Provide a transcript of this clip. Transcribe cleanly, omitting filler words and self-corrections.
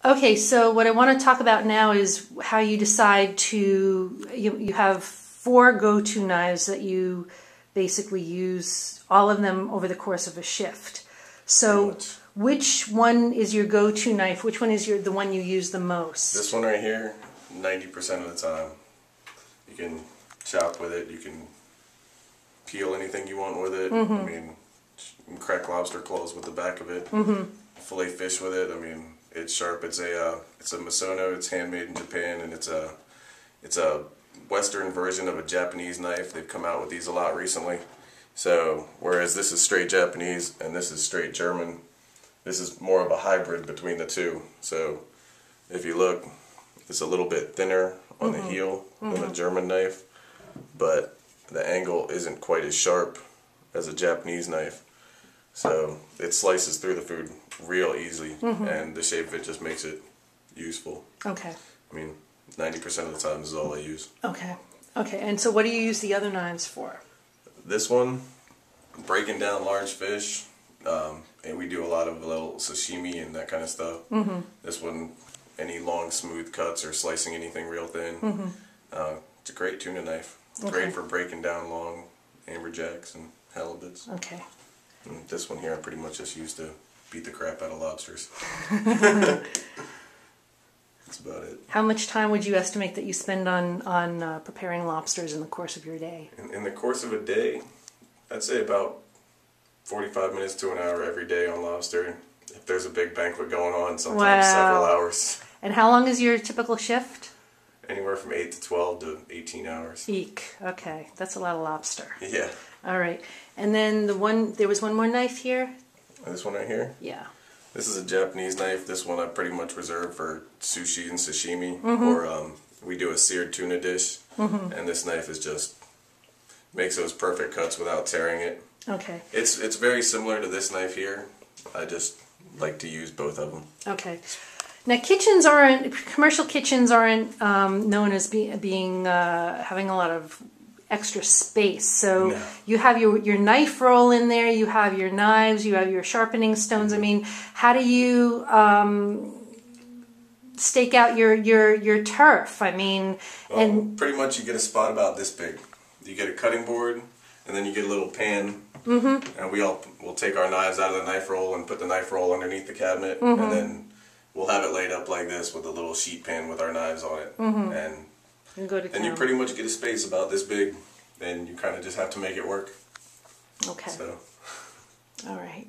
Okay, so what I want to talk about now is how you decide to, you have 4 go-to knives that you basically use, all of them over the course of a shift. So which one is your go-to knife? Which one is the one you use the most? This one right here, 90% of the time. You can chop with it, you can peel anything you want with it. I mean, you can crack lobster claws with the back of it. Fillet fish with it. I mean, it's sharp. It's a Misono. It's handmade in Japan, and it's a Western version of a Japanese knife. They've come out with these a lot recently. So whereas this is straight Japanese and this is straight German, this is more of a hybrid between the two. So if you look, it's a little bit thinner on the heel than a German knife, but the angle isn't quite as sharp as a Japanese knife. So it slices through the food real easy, and the shape of it just makes it useful. Okay. I mean, 90% of the time this is all I use. Okay. Okay, and so what do you use the other knives for? This one, breaking down large fish, and we do a lot of little sashimi and that kind of stuff. This one, any long smooth cuts or slicing anything real thin. It's a great tuna knife. Great for breaking down long amberjacks and halibuts. Okay. And this one here I pretty much just used to beat the crap out of lobsters. That's about it. How much time would you estimate that you spend on preparing lobsters in the course of your day? In the course of a day, I'd say about 45 minutes to an hour every day on lobster. If there's a big banquet going on, sometimes several hours. And how long is your typical shift? Anywhere from 8 to 12 to 18 hours. Eek. Okay, that's a lot of lobster. Yeah. All right. And then there was one more knife here? This one right here? Yeah. This is a Japanese knife. This one I pretty much reserve for sushi and sashimi, or we do a seared tuna dish, and this knife is just makes those perfect cuts without tearing it. Okay. It's very similar to this knife here. I just like to use both of them. Okay. Now, commercial kitchens aren't known as having a lot of extra space. So you have your knife roll in there, you have your knives, you have your sharpening stones. I mean, how do you stake out your turf? I mean, and pretty much you get a spot about this big. You get a cutting board, and then you get a little pan, and we'll take our knives out of the knife roll and put the knife roll underneath the cabinet, and then we'll have it laid up like this with a little sheet pan with our knives on it, and you pretty much get a space about this big, and you kind of just have to make it work. Okay. So. All right.